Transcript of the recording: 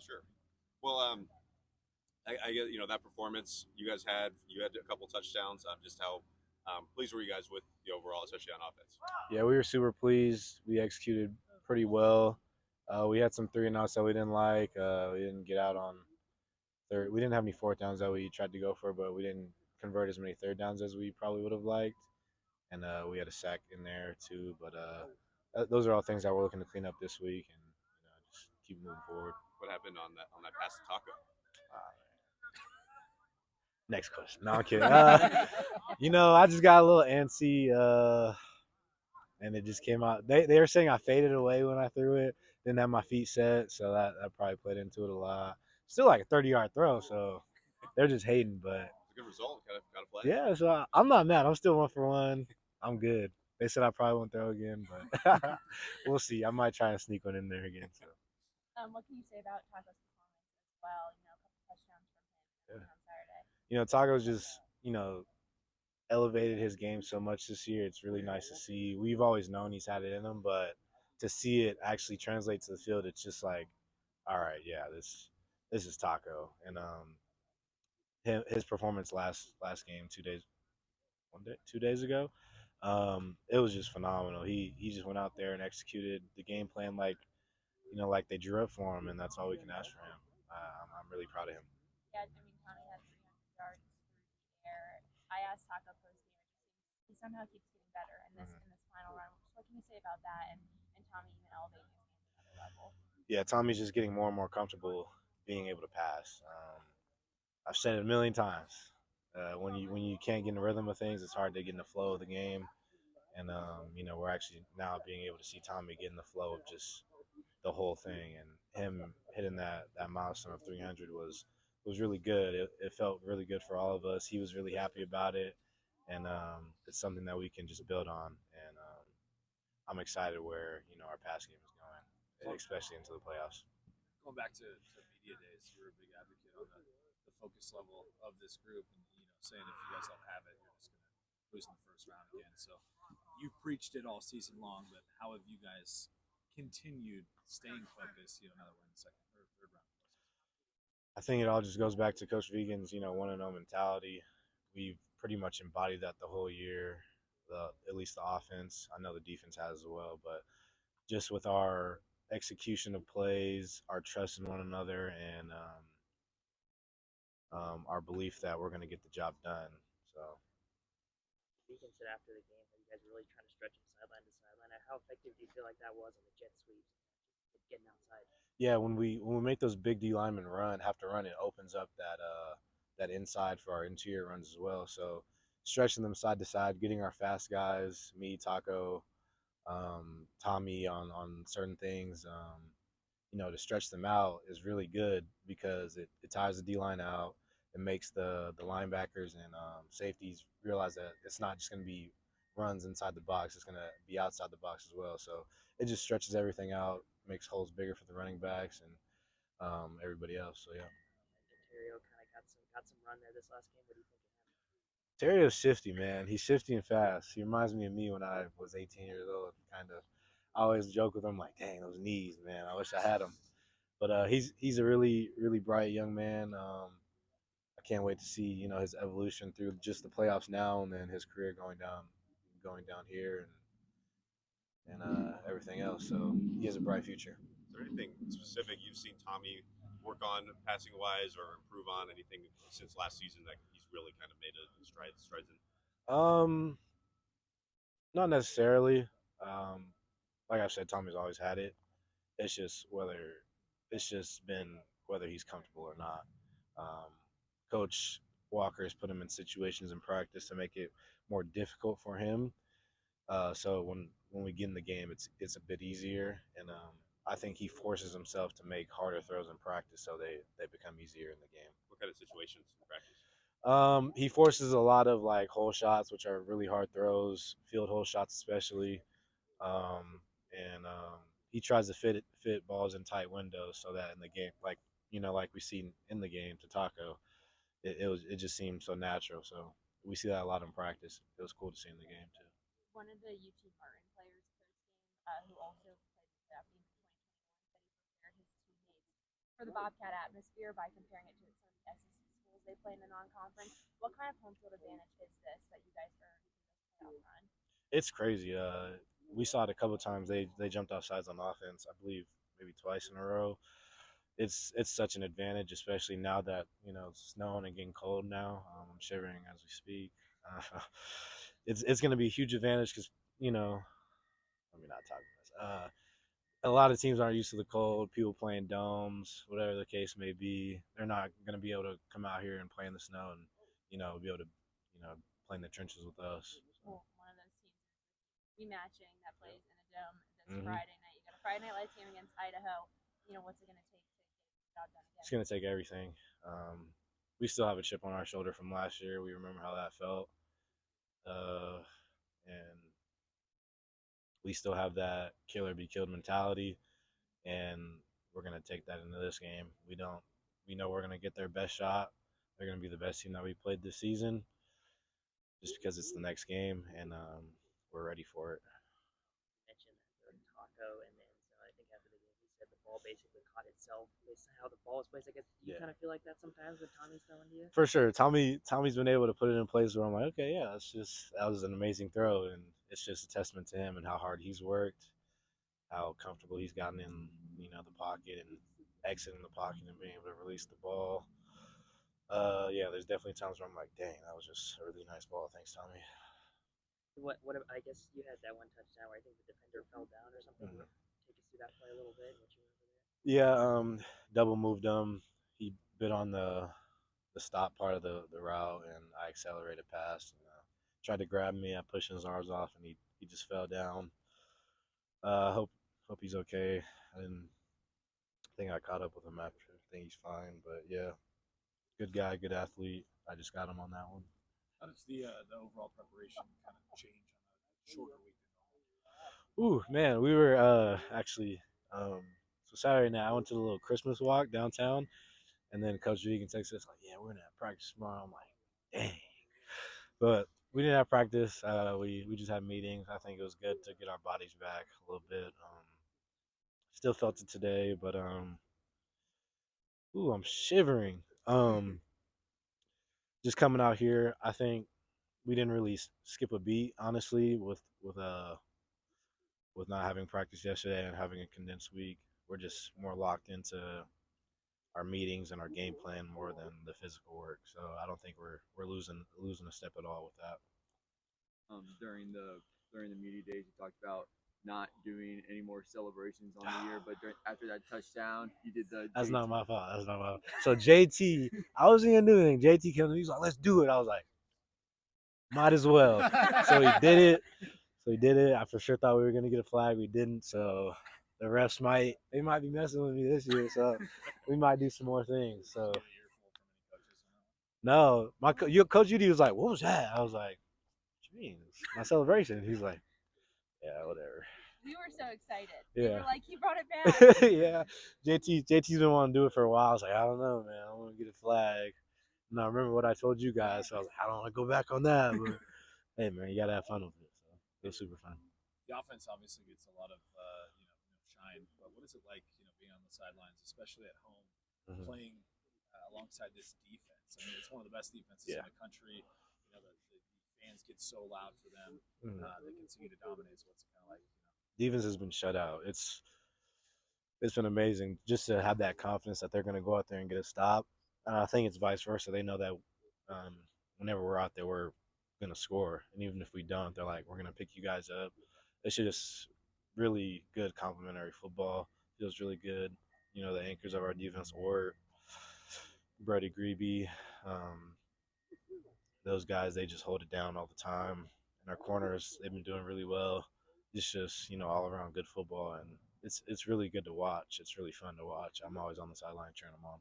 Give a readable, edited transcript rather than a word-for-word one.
Sure. Well, I get that performance you had a couple touchdowns. Just how pleased were you guys with the overall, especially on offense? Yeah, we were super pleased. We executed pretty well. We had some three and outs that we didn't like. We didn't get out on third. We didn't have any fourth downs that we tried to go for, but we didn't convert as many third downs as we probably would have liked. And we had a sack in there too. But those are all things that we're looking to clean up this week and just keep moving forward. What happened on that pass to Taco? Uh, Next question. No, I'm kidding. I just got a little antsy, and it just came out. They were saying I faded away when I threw it. Didn't have my feet set, so that probably played into it a lot. Still like a 30-yard throw, so they're just hating. But It's a good result. Got to play. yeah, so I'm not mad. I'm still 1 for 1. I'm good. They said I probably won't throw again, but we'll see. I might try and sneak one in there again. So. What can you say about Taco's performance as well? A couple touchdowns from him Yeah. on Saturday. Taco's just elevated his game so much this year. It's really nice to see. We've always known he's had it in him, but to see it actually translate to the field, it's just like, all right, yeah, this is Taco. And his performance last game 2 days ago, it was just phenomenal. He just went out there and executed the game plan like they drew up for him, and that's all we can ask for him. I'm really proud of him. Yeah, Tommy had 300 yards through the air. I asked Taco post game, he somehow keeps getting better in this final run. What can you say about that and Tommy even elevating his game to another level? Yeah, Tommy's just getting more and more comfortable being able to pass. I've said it a million times. When you can't get in the rhythm of things, it's hard to get in the flow of the game. And we're actually now being able to see Tommy get in the flow of just the whole thing, and him hitting that milestone of 300 was really good. It felt really good for all of us. He was really happy about it, and it's something that we can just build on. And I'm excited where our pass game is going, especially into the playoffs. Going back to media days, you were a big advocate on the focus level of this group, and saying if you guys don't have it, you're just going to lose in the first round again. So you've preached it all season long, but how have you guys continued staying focused? Now that we're in the second or third round. I think it all just goes back to Coach Vegan's, 1-0 mentality. We've pretty much embodied that the whole year. At least the offense. I know the defense has as well, but just with our execution of plays, our trust in one another, and our belief that we're going to get the job done. So. Deacon said after the game that you guys were really trying to stretch him sideline to sideline. How effective do you feel like that was on the jet sweeps, getting outside? Yeah, when we make those big D linemen have to run, it opens up that inside for our interior runs as well. So stretching them side to side, getting our fast guys, me, Taco, Tommy on certain things, to stretch them out is really good because it tires the D line out. It makes the linebackers and safeties realize that it's not just going to be runs inside the box; it's going to be outside the box as well. So it just stretches everything out, makes holes bigger for the running backs and everybody else. So yeah. Ontario kind of got some run there this last game. What do you think of him? Terrio's shifty, man. He's shifty and fast. He reminds me of me when I was 18 years old. Kind of, I always joke with him like, "Dang, those knees, man. I wish I had them." But he's a really really bright young man. I can't wait to see his evolution through just the playoffs now and then his career going down here and everything else. So he has a bright future. Is there anything specific you've seen Tommy work on passing wise or improve on? Anything since last season that he's really kind of made a strides in? Not necessarily. Um, like I said, Tommy's always had it. It's just been whether he's comfortable or not. Um, Coach Walker has put him in situations in practice to make it more difficult for him. So when we get in the game, it's a bit easier, and I think he forces himself to make harder throws in practice, so they become easier in the game. What kind of situations in practice? He forces a lot of like hole shots, which are really hard throws, field hole shots especially, and he tries to fit balls in tight windows so that in the game, like we see in the game to Taco, it just seemed so natural. So we see that a lot in practice. It was cool to see in the game too. One of the UT Martin players post game, who also played with Daphne in 2021, said he prepared his teammates for the Bobcat atmosphere by comparing it to some of the SEC schools they play in the non-conference. What kind of home field advantage is this that you guys earned through this playoff run? It's crazy. We saw it a couple times. They jumped off sides on offense. I believe maybe twice in a row. It's such an advantage, especially now that it's snowing and getting cold now. I'm shivering as we speak. Uh, it's going to be a huge advantage because let me not talk about this. A lot of teams aren't used to the cold. People playing domes, whatever the case may be. They're not going to be able to come out here and play in the snow and be able to play in the trenches with us. Well, one of those teams is rematching that plays in a dome this Mhm. Friday night. You got a Friday night lights game against Idaho. What's it going to take to get the job done again? It's going to take everything. We still have a chip on our shoulder from last year. We remember how that felt. And we still have that kill or be killed mentality. And we're going to take that into this game. We know we're going to get their best shot. They're going to be the best team that we played this season just because it's the next game, and we're ready for it. You mentioned that Taco, and then so I think after the game he said the ball basically caught itself based on how the ball was placed. I guess do you kind of feel like that sometimes when Tommy's throwing to you? For sure. Tommy's been able to put it in place where I'm like, okay, yeah, that was an amazing throw, and it's just a testament to him and how hard he's worked, how comfortable he's gotten in the pocket and exiting the pocket and being able to release the ball. Yeah, there's definitely times where I'm like, dang, that was just a really nice ball. Thanks, Tommy. What I guess you had that one touchdown where I think the defender fell down or something. Mhm. Take us through that play a little bit. What you remember there? Yeah, double moved him. He bit on the stop part of the route, and I accelerated past. And, tried to grab me. I pushed his arms off, and he just fell down. Hope he's okay. I didn't think I caught up with him after. I think he's fine, but yeah, good guy, good athlete. I just got him on that one. How does the overall preparation kind of change on a shorter week than Ooh, normal? man, we were actually so Saturday night I went to the little Christmas walk downtown, and then Coach Vegan texted us like, "Yeah, we're gonna have practice tomorrow." I'm like, "Dang," but we didn't have practice. We just had meetings. I think it was good to get our bodies back a little bit. Still felt it today, but ooh, I'm shivering. Just coming out here, I think we didn't really skip a beat, honestly, with not having practice yesterday and having a condensed week. We're just more locked into our meetings and our game plan more than the physical work. So I don't think we're losing a step at all with that. During the media days, you talked about not doing any more celebrations on the year, but after that touchdown, you did the. That's JT. not my fault. That's not my fault. So JT, I wasn't gonna do anything. JT came and he's like, "Let's do it." I was like, "Might as well." So he did it. I for sure thought we were gonna get a flag. We didn't. So the refs might be messing with me this year. So we might do some more things. So no, your coach Judy was like, "What was that?" I was like, "What you mean? It's my celebration." He's like, "Yeah, whatever." We were so excited. Yeah. We were like, he brought it back. Yeah, JT's been wanting to do it for a while. I was like, I don't know, man. I want to get a flag. And I remember what I told you guys. So I was like, I don't want to go back on that. But hey, man, you gotta have fun with it. So it was super fun. The offense obviously gets a lot of shine, but what is it like being on the sidelines, especially at home, playing alongside this defense? I mean, it's one of the best defenses in the country. The fans get so loud for them. They continue to dominate. So what's it kind of like? Defense has been shut out. It's been amazing just to have that confidence that they're going to go out there and get a stop. I think it's vice versa. They know that whenever we're out there, we're going to score. And even if we don't, they're like, we're going to pick you guys up. It's just really good complementary football. Feels really good. The anchors of our defense were Brady Greeby. Those guys, they just hold it down all the time. And our corners, they've been doing really well. It's just, all around good football. And it's really good to watch. It's really fun to watch. I'm always on the sideline cheering them on.